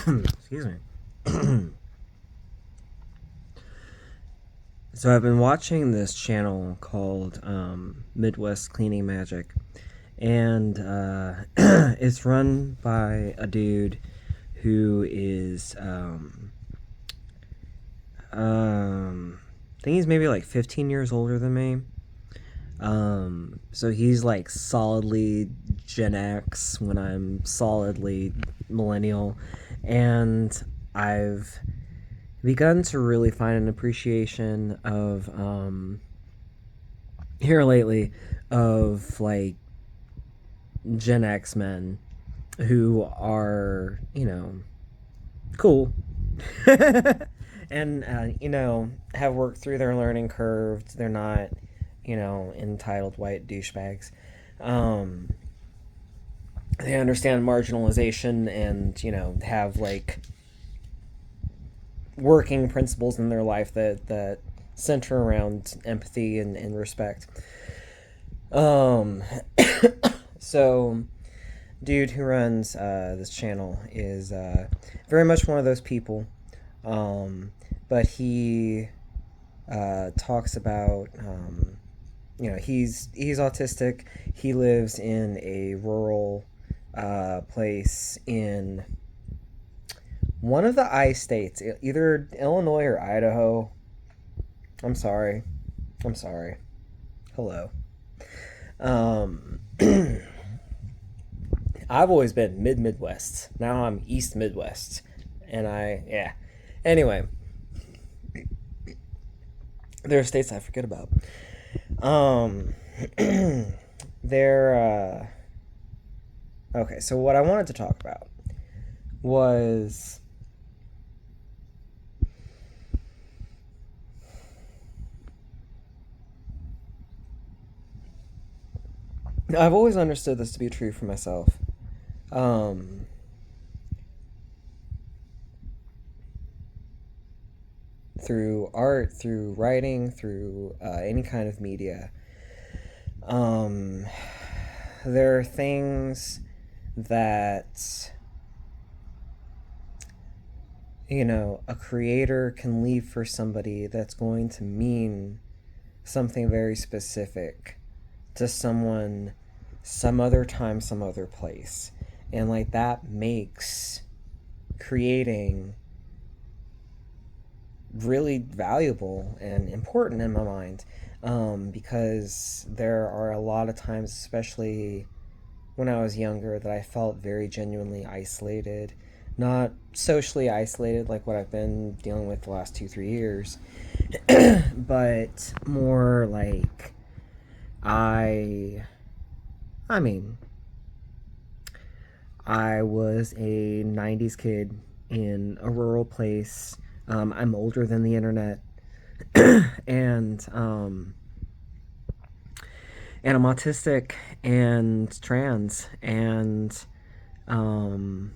Excuse me. So I've been watching this channel called Midwest Cleaning Magic, and it's run by a dude who is I think he's maybe like 15 years older than me. So he's like solidly Gen X when I'm solidly millennial, and I've begun to really find an appreciation of here lately of like Gen X men who are, cool. And have worked through their learning curve. They're not, entitled white douchebags. um they understand marginalization and, have like working principles in their life that center around empathy and respect. Um, so, dude who runs this channel is very much one of those people. But he talks about, he's autistic. He lives in a rural place in one of the I states, either Illinois or Idaho. I'm sorry. Hello. Um, I've always been Midwest. Now I'm East Midwest. And yeah. Anyway, there are states I forget about. There, okay, so what I wanted to talk about was I've always understood this to be true for myself. Um, Through art, through writing, through any kind of media. Um, there are things that, a creator can leave for somebody that's going to mean something very specific to someone some other time, some other place. And like that makes creating really valuable and important in my mind, because there are a lot of times, especially when I was younger, that I felt very genuinely isolated. Not socially isolated like what I've been dealing with the last 2-3 years, but more like I mean, I was a 90s kid in a rural place. I'm older than the internet. and and I'm autistic and trans, um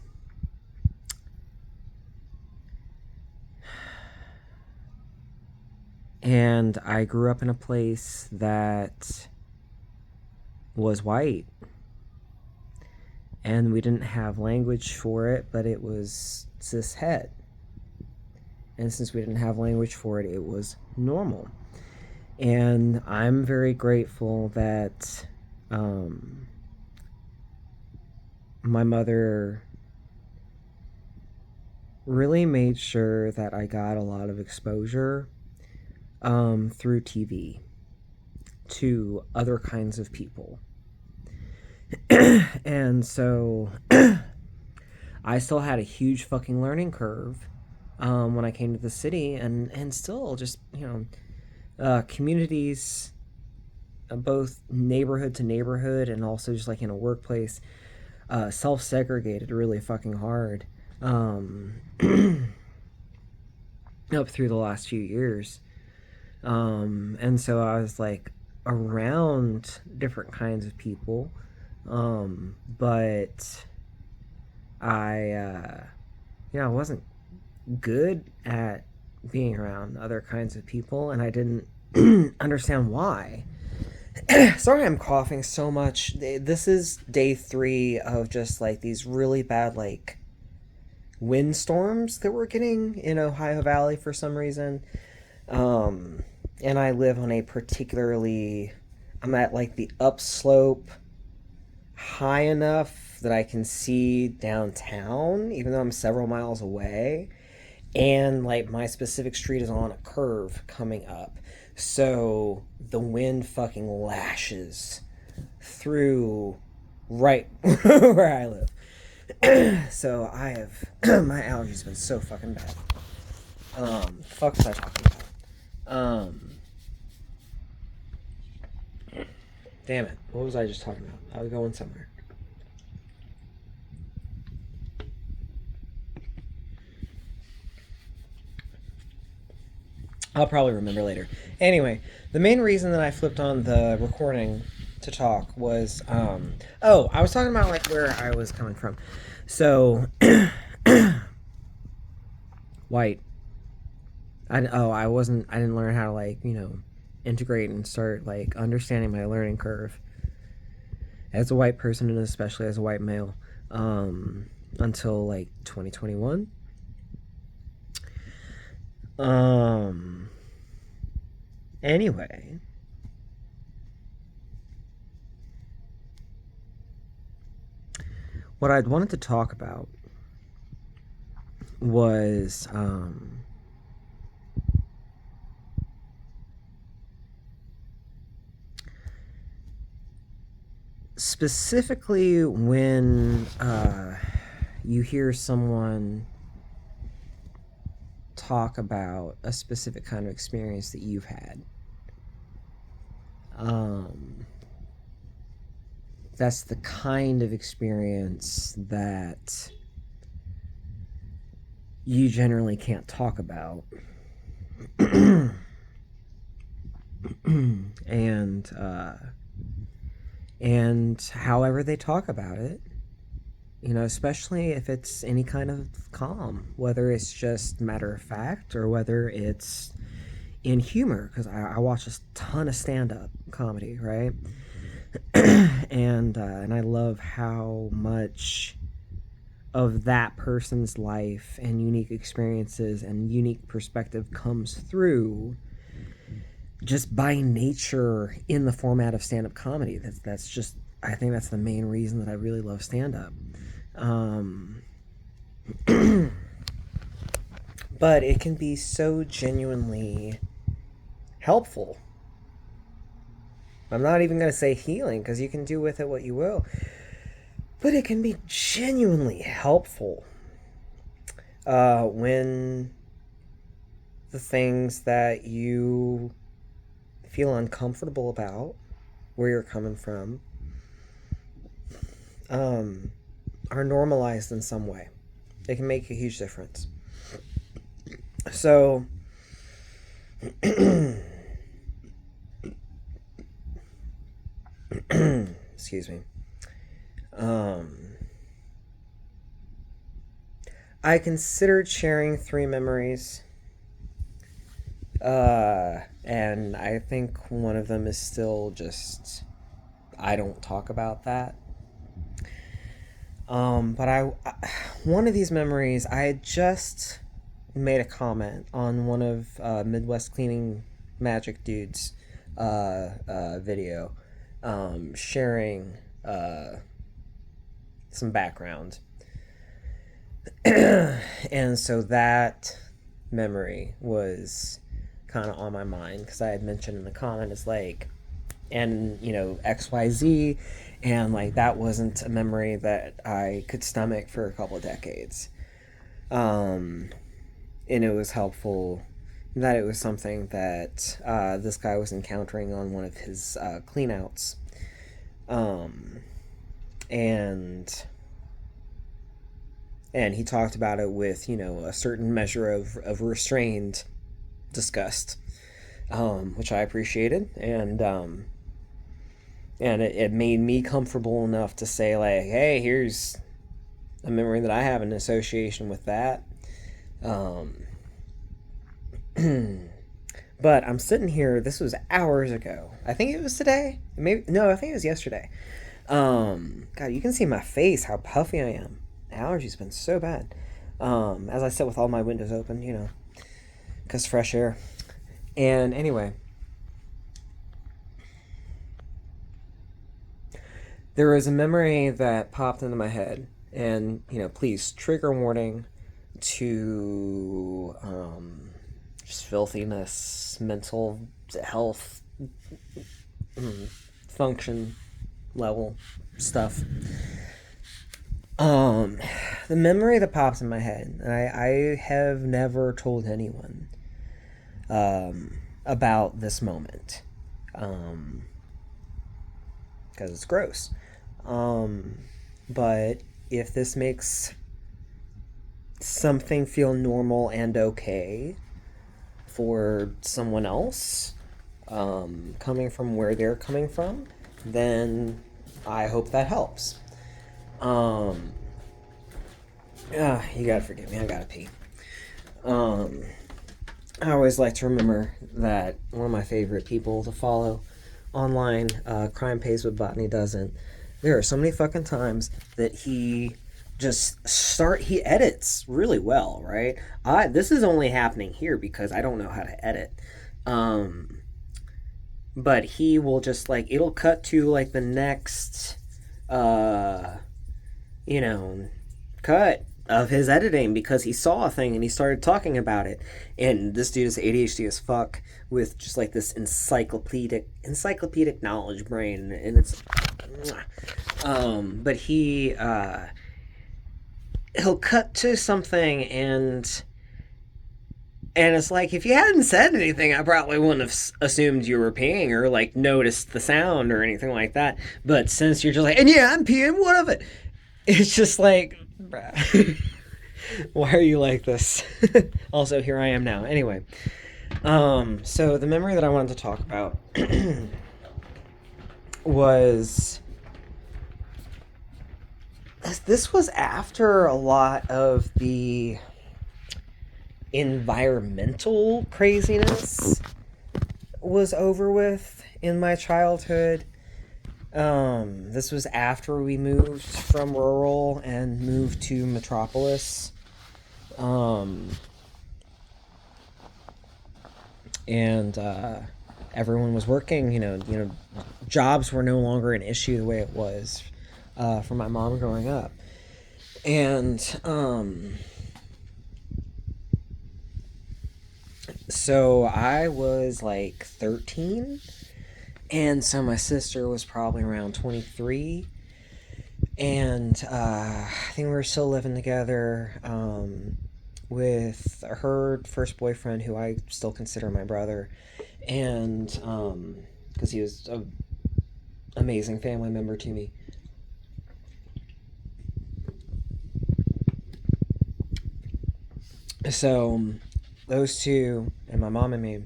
and I grew up in a place that was white, and we didn't have language for it, but it was cishet. And since we didn't have language for it, it was normal. And I'm very grateful that my mother really made sure that I got a lot of exposure through TV to other kinds of people. And so I still had a huge fucking learning curve when I came to the city, and still just, communities, both neighborhood to neighborhood and also just like in a workplace, self-segregated really fucking hard, up through the last few years. And so I was like around different kinds of people, but I wasn't good at being around other kinds of people, and I didn't understand why. Sorry, I'm coughing so much. This is day 3 of just like these really bad like windstorms that we're getting in Ohio Valley for some reason. Um, and I live on a particularly, I'm at like the upslope high enough that I can see downtown, even though I'm several miles away. And like my specific street is on a curve coming up. So the wind fucking lashes through right where I live. So I have my allergies been so fucking bad. Fuck was I talking about? Damn it. What was I just talking about? I was going somewhere. I'll probably remember later. Anyway, the main reason that I flipped on the recording to talk was, I was talking about like where I was coming from. So, white. I didn't learn how to like, integrate and start like understanding my learning curve as a white person and especially as a white male, until like 2021. Anyway, what I'd wanted to talk about was, specifically when you hear someone talk about a specific kind of experience that you've had. That's the kind of experience that you generally can't talk about. And however they talk about it, especially if it's any kind of calm, whether it's just matter of fact or whether it's in humor, because I watch a ton of stand-up comedy, right? And I love how much of that person's life and unique experiences and unique perspective comes through just by nature in the format of stand-up comedy. That's just, I think that's the main reason that I really love stand-up. But it can be so genuinely helpful. I'm not even going to say healing, because you can do with it what you will. But it can be genuinely helpful when the things that you feel uncomfortable about, where you're coming from, are normalized in some way. It can make a huge difference. So, excuse me. I considered sharing 3 memories. And I think one of them is still just, I don't talk about that. But one of these memories, I had just made a comment on one of Midwest Cleaning Magic Dude's video, sharing some background. And so that memory was kind of on my mind, because I had mentioned in the comment, it's like, and XYZ, and like that wasn't a memory that I could stomach for a couple of decades. And it was helpful that it was something that this guy was encountering on one of his cleanouts. And he talked about it with, a certain measure of restrained disgust, which I appreciated. And it made me comfortable enough to say, like, hey, here's a memory that I have in association with that. But I'm sitting here, this was hours ago. I think it was today. No, I think it was yesterday. God, you can see my face, how puffy I am. Allergies been so bad. as I sit with all my windows open, because fresh air. And anyway, there was a memory that popped into my head, and please, trigger warning to just filthiness, mental health, function level stuff. Um, the memory that pops in my head, and I have never told anyone about this moment, um, because it's gross. Um, but if this makes something feel normal and okay for someone else, coming from where they're coming from, then I hope that helps. Um, you gotta forgive me, I gotta pee. Um, I always like to remember that one of my favorite people to follow online, Crime Pays but Botany doesn't. There are so many fucking times that he edits really well, right? This is only happening here because I don't know how to edit. Um, but he will just like it'll cut to like the next uh you know cut of his editing because he saw a thing and he started talking about it. And this dude is ADHD as fuck with just like this encyclopedic knowledge brain, and it's but he'll cut to something, and it's like, if you hadn't said anything, I probably wouldn't have assumed you were peeing or like noticed the sound or anything like that. But since you're just like, and yeah, I'm peeing, what of it? It's just like, bruh, why are you like this? Also, here I am now. Anyway, so the memory that I wanted to talk about was this was after a lot of the environmental craziness was over with in my childhood. This was after we moved from rural and moved to metropolis. And everyone was working. Jobs were no longer an issue the way it was for my mom growing up. And so I was like 13, and so my sister was probably around 23, and I think we were still living together with her first boyfriend, who I still consider my brother, and because he was an amazing family member to me. So those two and my mom and me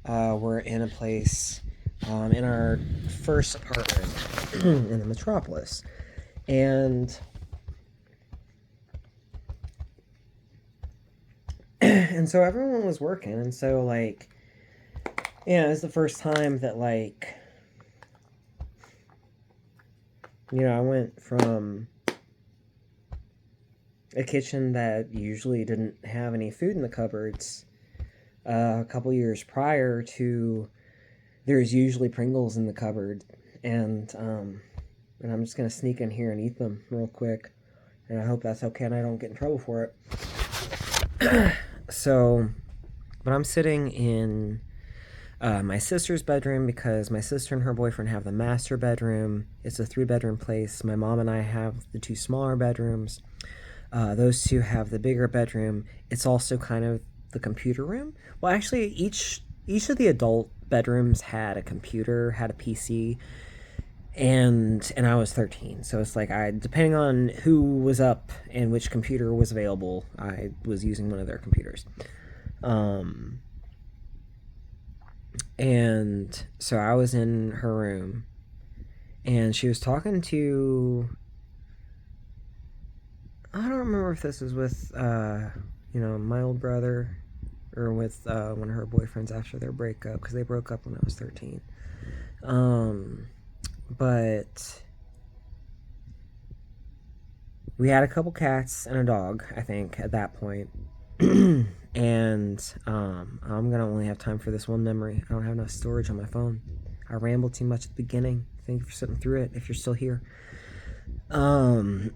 were in a place in our first apartment in the metropolis, and and so everyone was working, and so like, it was the first time that like, I went from a kitchen that usually didn't have any food in the cupboards a couple years prior to there's usually Pringles in the cupboard, and I'm just gonna sneak in here and eat them real quick, and I hope that's okay and I don't get in trouble for it. So, but I'm sitting in my sister's bedroom because my sister and her boyfriend have the master bedroom. It's a 3-bedroom place. My mom and I have the 2 smaller bedrooms. Those two have the bigger bedroom. It's also kind of the computer room. Well, actually, each of the adult bedrooms had a computer, had a PC, and I was 13, so it's like, depending on who was up and which computer was available, I was using one of their computers. And so I was in her room, and she was talking to, I don't remember if this was with my old brother or with one of her boyfriends after their breakup, because they broke up when I was 13. But We had a couple cats and a dog, I think, at that point. And I'm gonna only have time for this one memory. I don't have enough storage on my phone. I rambled too much at the beginning. Thank you for sitting through it. If you're still here, um,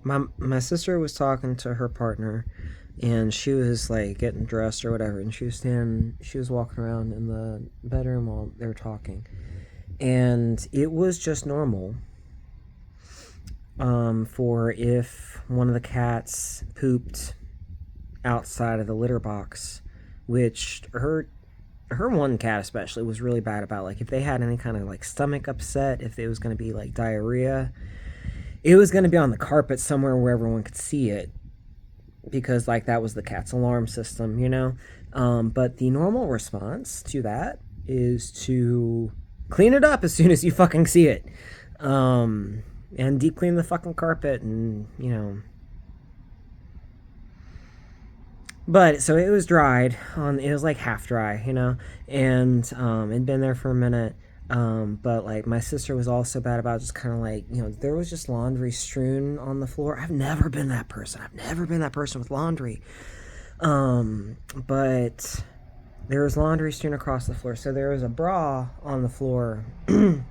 my sister was talking to her partner, and she was like getting dressed or whatever, and she was walking around in the bedroom while they were talking, and it was just normal for if one of the cats pooped outside of the litter box, which her one cat especially was really bad about, like if they had any kind of like stomach upset, if it was going to be like diarrhea, it was going to be on the carpet somewhere where everyone could see it, because like that was the cat's alarm system, you know. But the normal response to that is to clean it up as soon as you fucking see it, and deep clean the fucking carpet, and you know. But so it was dried on. It was like half dry, you know, and it'd been there for a minute. But like my sister was also bad about just kind of like, you know, there was just laundry strewn on the floor. I've never been that person. I've never been that person with laundry. But there was laundry strewn across the floor. So there was a bra on the floor, and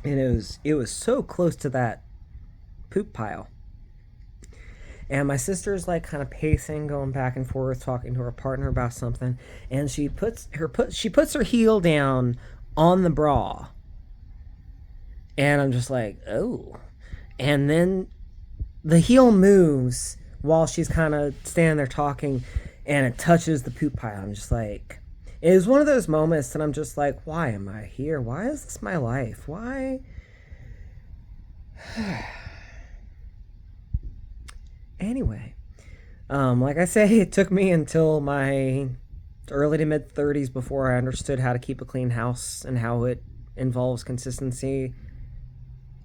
it was so close to that poop pile. And my sister's like kind of pacing, going back and forth, talking to her partner about something, and she puts her heel down on the bra, and I'm just like, oh. And then the heel moves while she's kind of standing there talking, and it touches the poop pile. I'm just like, it was one of those moments that I'm just like, why am I here? Why is this my life? Why? Anyway, like I say, it took me until my early to mid 30s before I understood how to keep a clean house and how it involves consistency.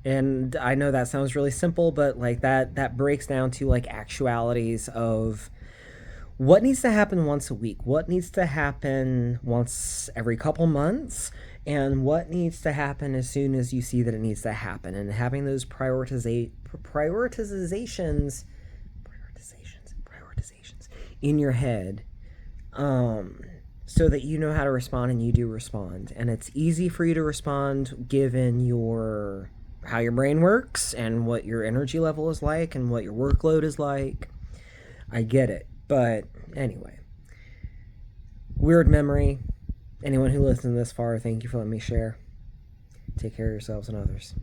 And I know that sounds really simple, but like that breaks down to like actualities of what needs to happen once a week, what needs to happen once every couple months, and what needs to happen as soon as you see that it needs to happen, and having those prioritizations in your head, so that you know how to respond, and you do respond, and it's easy for you to respond given your how your brain works and what your energy level is like and what your workload is like. I get it, but anyway, weird memory. Anyone who listened this far, thank you for letting me share. Take care of yourselves and others.